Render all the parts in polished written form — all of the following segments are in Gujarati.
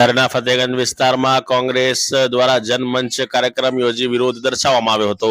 શહેરના ફતેગંજ વિસ્તારમાં કોંગ્રેસ દ્વારા જનમંચ કાર્યક્રમ યોજી વિરોધ દર્શાવવામાં આવ્યો હતો।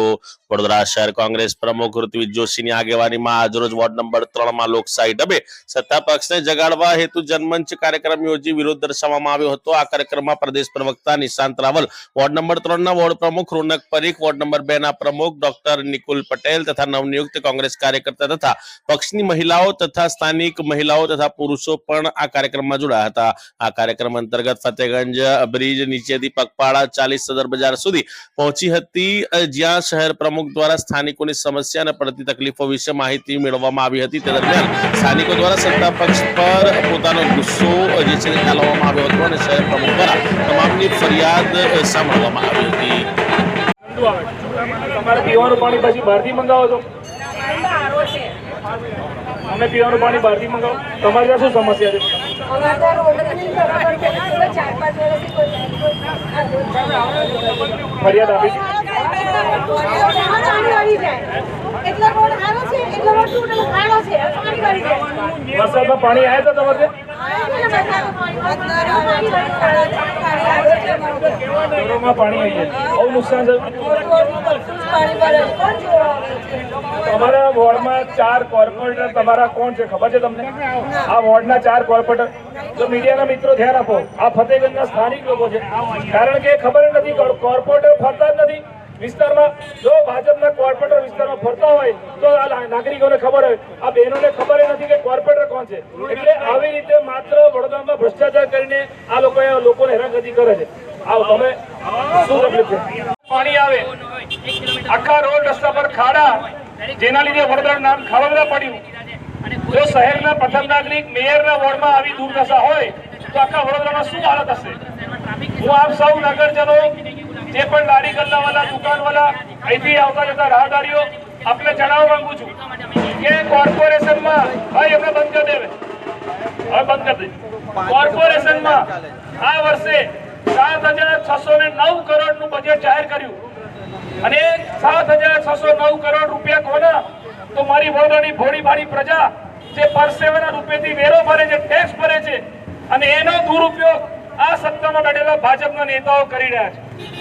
વડોદરા શહેર કોંગ્રેસ પ્રમુખ ઋત્વિજ જોશીની આગેવાનીમાં આજરોજ વોર્ડ નંબર 3 માં લોકશાહી ઢબે સત્તા પક્ષને જગાડવા હેતુ જનમંચ કાર્યક્રમ યોજી વિરોધ દર્શાવવામાં આવ્યો હતો। આ કાર્યક્રમમાં પ્રદેશ પ્રવક્તા નિશાંત રાવલ, વોર્ડ નંબર 3 ના વોર્ડ પ્રમુખ રોનક પરીખ, વોર્ડ નંબર 2 ના પ્રમુખ ડોક્ટર નિકુલ પટેલ તથા નવનિયુક્ત કોંગ્રેસ કાર્યકર્તા તથા પક્ષની મહિલાઓ તથા સ્થાનિક મહિલાઓ તથા પુરુષો પણ આ કાર્યક્રમમાં જોડાયા હતા। આ કાર્યક્રમ અંતર્ગત ફતેગંજ બ્રિજ નીચેથી પગપાળા 40 સદર બજાર સુધી પહોંચી હતી, જ્યાં શહેર પ્રમુખ દ્વારા સ્થાનિકોની સમસ્યા અને પડતી તકલીફો વિશે માહિતી મેળવવામાં આવી હતી। તે દરમિયાન સ્થાનિકો દ્વારા સત્તા પક્ષ પર પોતાનો ગુસ્સો જે છે ઠાલવવામાં આવ્યો હતો અને શહેર પ્રમુખ દ્વારા તમામની ફરિયાદ સાંભળવામાં આવી હતી। તમારે પીવાનું પાણી પછી બહારથી મંગાવો છો? અમે પીવાનું પાણી બહારથી મંગાવો? તમારી ત્યાં શું સમસ્યા છે? ફરિયાદ આપી વરસાદમાં પાણી આવ્યા હતા તમારે? ઘરોમાં પાણી આવી જાય, બહુ નુકસાન છે। તમારા વોર્ડમાં 4 કોર્પોરેટર તમારા કોણ છે ખબર છે તમને? આ વોર્ડના 4 કોર્પોરેટર તો મીડિયાના મિત્રો ધ્યાન આપો, આ ફતેગંજના સ્થાનિક લોકો છે, કારણ કે ખબર નથી કોર્પોરેટર ફરતા જ નથી વિસ્તારમાં। જો ભાજપના કોર્પોરેટર વિસ્તારમાં ફરતા હોય તો આ નાગરિકોને ખબર હોય, આ બહેનોને ખબર નથી કે કોર્પોરેટર કોણ છે। એટલે આવી રીતે માત્ર વડોદરામાં ભ્રષ્ટાચાર કરીને આ લોકોને હેરાનગતિ કરે છે। આવો તમે શું તકલીફ છે? પાણી આવે, આખા રોડ રસ્તા પર ખાડા, જેના લીધે વડોદરાનું નામ ખાવડા પડ્યું। જો શહેરના પ્રથમ નાગરિક મેયરના વોર્ડમાં આવી દુર્દશા હોય તો આખા વડોદરામાં શું હાલત હશે? હું આપ સૌ નગરજનો, જે પણ લારી ગલ્લાવાળા, દુકાનવાળા, અહીંથી આવતા જતા રાહદારીઓ, આપને જણાવવા માંગુ છું કે કોર્પોરેશનમાં ભાઈ એમને બંધ કરી દેવે, હવે બંધ કરી દે। કોર્પોરેશનમાં આ વર્ષે 7,609 કરોડનું બજેટ જાહેર કર્યું અને 7,609 કરોડ રૂપિયા કોના? તો મારી વડોદરાની ભોળી ભાળી પ્રજા જે પરસેવાના રૂપિયાથી વેરો ભરે છે, ટેક્સ ભરે છે, અને એનો દુરુપયોગ આ સત્તામાં બેઠેલા ભાજપના નેતાઓ કરી રહ્યા છે।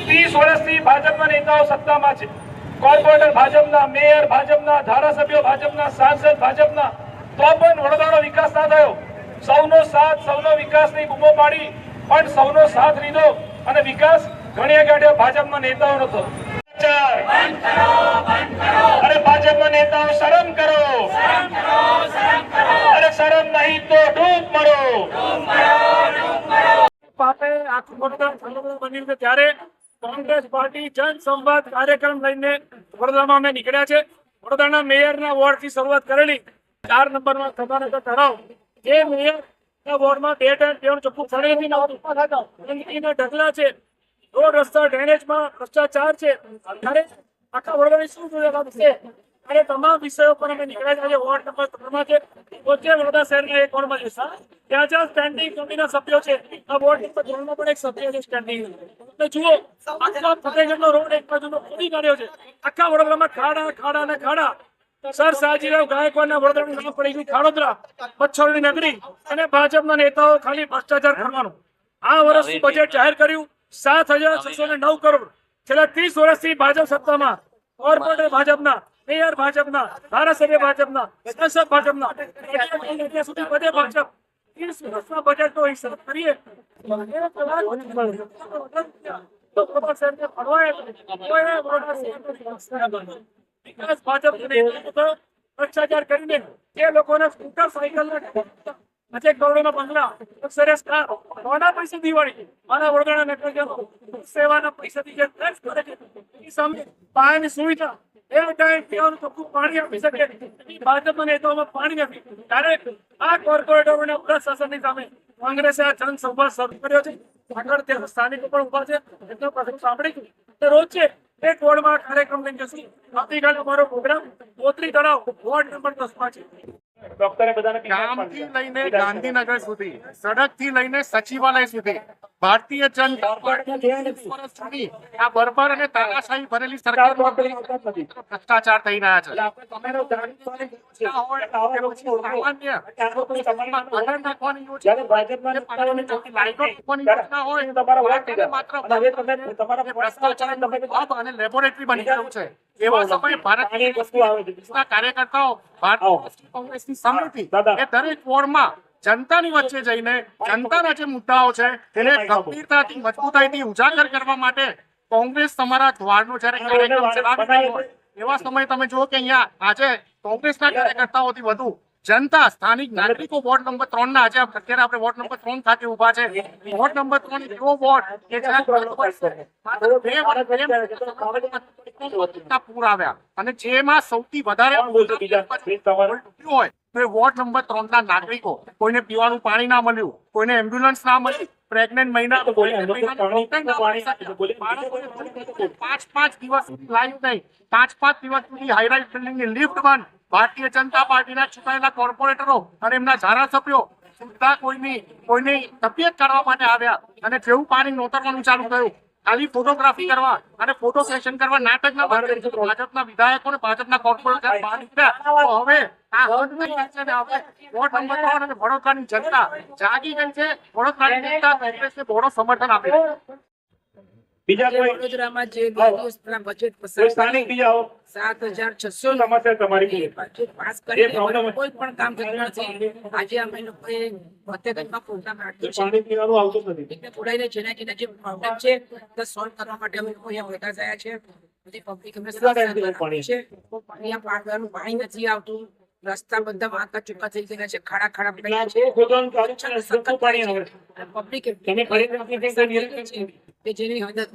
30 વર્ષથી ભાજપના નેતાઓ સત્તામાં છે, કોર્પોરેટર ભાજપના, મેયર ભાજપના, ધારાસભ્યો ભાજપના, સાંસદ ભાજપના, તો પણ વડોદરાનો વિકાસ ના થયો। સૌનો સાથ, સૌનો વિકાસની બૂમો પાડી, પણ સૌનો સાથ લીધો અને વિકાસ ઘણી ગાંઠે ભાજપના નેતાઓનો થયો। અરે ભાજપના નેતાઓ શરમ કરો, અરે શરમ નહીં તો ડૂબ મરો। બન્યું છે ત્યારે કોંગ્રેસ પાર્ટી જનસંવાદ કાર્યક્રમ લઈને વડોદરામાં અમે નીકળ્યા છે। વડોદરાના મેયરના વોર્ડથી શરૂઆત કરેલી 4 નંબરમાં થતા તળાવ, જે મેયરના વોર્ડમાં 2 ટાઈમ પીવાનું ચોખ્ખું પાણી નથી આવતું, ગંદકીના ઢગલા છે, રોડ રસ્તા ડ્રેનેજમાં ભ્રષ્ટાચાર છે, ત્યારે આખા વડોદરાની શું જરૂરિયાત છે? અને તમામ વિષયો પર અમે નીકળ્યા છે। વોર્ડ નંબર 3 માં છે, પોતે વડોદરા શહેરના એક વોર્ડમાં છે, ત્યાં સ્ટેન્ડિંગ કમિટીના સભ્યો છે। આ વોર્ડ નંબર 3 માં પણ એક સભ્ય છે સ્ટેન્ડિંગ। તમે જુઓ, આખા ફતેગંજનો રોડ એક બાજુનો ખોદી કાઢ્યો છે, આખા વડોદરામાં ખાડા ખાડા અને ખાડા। સર સાજીરાવ ગાયકવાડના વડોદરાનું નામ પડી ગયું ખાડોદરા, મચ્છરોની નગરી, અને ભાજપના નેતાઓ ખાલી ભ્રષ્ટાચાર કરવાનું। આ વર્ષનું બજેટ જાહેર કર્યું 7,609 કરોડ। છેલ્લા 30 વર્ષથી ભાજપ સત્તામાં, કોર્પોરેટર ભાજપના, મેયર ભાજપના, ધારાસભ્ય ભાજપના, સાંસદ ભાજપના, અત્યાર સુધી બધે ભાજપ। 30 વર્ષના બજેટનો હિસાબ કરીએ વિકાસ ભાજપ ભ્રષ્ટાચાર કરીને એ લોકોને સ્કૂટર, સાયકલ, આજે કરોડોના બંગલા, સરસ કાર, કોના પૈસા દિવાળી, મારા વડોદરાના નગરજનો સેવાના પૈસાથી જે ટેક્સ ભરે છે, એ સામે પાયાની સુવિધા, એ ટાઈમ પીવાનું ચોખ્ખું પાણી આપી શકે, ભાજપના નેતાઓમાં પાણી નથી। ત્યારે આ કોર્પોરેટરોને પ્રશાસનની સામે કોંગ્રેસે આ જનસંવાદ શરૂ કર્યો છે। આગળ ત્યાં સ્થાનિકો પણ ઉભા છે, એટલો પ્રસંગ સાંભળી રોજ છે એક વોર્ડમાં કાર્યક્રમ લઈને જશું। આવતીકાલે અમારો પ્રોગ્રામ કોતરી તળાવ વોર્ડ નંબર 10 માં છે। ગામથી લઈને ગાંધીનગર સુધી, સડકથી લઈને સચિવાલય સુધી ભારતીય જનતા પાર્ટી 20 વર્ષ સુધી આ બર્બર અને તાનાશાહી ભરેલી સરકારમાં ભ્રષ્ટાચાર થઈ રહ્યા છે. સામાન્ય પગાર નાખવાની યોજના, જે પાણીની ટાંકી લાઈટો નાખવાની યોજના હોય, માત્ર ભ્રષ્ટાચાર અને લેબોરેટરી બની ગયું છે. એવા સમયે ભારતીય કાર્યકર્તાઓ ભારતીય કોંગ્રેસની સમિતિ એ દરેક વોર્ડમાં જનતાની વચ્ચે જઈને જનતાના જે મુદ્દાઓ છે તેને ગંભીરતાથી મજબૂતાઈથી ઉજાગર કરવા માટે કોંગ્રેસ તમારા દ્વારનો જ્યારે કાર્યક્રમ ચલાવી રહી હોય એવા સમયે તમે જુઓ કે અહીંયા આજે કોંગ્રેસના કાર્યકર્તાઓથી વધુ જનતા, સ્થાનિક નાગરિકો વોર્ડ નંબર 3 ના આજે અત્યારે આપણે વોર્ડ નંબર 3 ખાતે ઉભા છે. વોર્ડ નંબર 3 એવો વોર્ડ કે જ્યાં માત્ર 2 વર્ષ પૂર આવ્યા અને જેમાં સૌથી વધારે હોય તો એ વોર્ડ નંબર 3 ના નાગરિકો, કોઈને પીવાનું પાણી ના મળ્યું, કોઈને એમ્બ્યુલન્સ ના મળી, પ્રેગ્નન્ટ મહિલા 5 દિવસ સુધી લાઈવ નહીં, 5 દિવસ સુધી હાઈરાઈઝ બિલ્ડિંગની લિફ્ટ બંધ. ભારતીય જનતા પાર્ટીના ચૂંટાયેલા કોર્પોરેટરો અને એમના ધારાસભ્યો સુદ્ધા કોઈની તબિયત કાઢવા માટે આવ્યા અને જેવું પાણી નોતરવાનું ચાલુ થયું, ખાલી ફોટોગ્રાફી કરવા અને ફોટો સેશન કરવા નાટકના ભાજપના વિધાયકો અને ભાજપના કોર્પોરેટર બહાર નીકળ્યા. તો હવે આ હદ નહીં છે ને હવે વોર્ડ નંબર 3 અને વડોદરાની જનતા જાગી ગઈ છે. વડોદરાની જનતા કોંગ્રેસને બહોળો સમર્થન આપે છે. બીજા કોઈ વડોદરામાં જે 2 દિવસના બજેટ પસાર સ્થાનિક બીજા 7600 સમસ્યા તમારી બજેટ પાસ કરીને કોઈ પણ કામ થતું નથી. આજે અમે લોકોએ ફતેગંજમાં પ્રોગ્રામ રાખ્યો છે. પાણી પીવાનું આવતું નથી. એટલે જોડાઈને જેના જે પ્રોબ્લેમ છે તે સોલ્વ કરવા માટે અમે લોકો અહીંયા ભેગા થયા છે. બધી પબ્લિક અમે છે અહીંયા પાણી નથી આવતું, રસ્તા બધા વાંકા ચૂકા થઈ ગયા છે, ખાડા પડ્યા છે. પબ્લિક કે જેની મદદ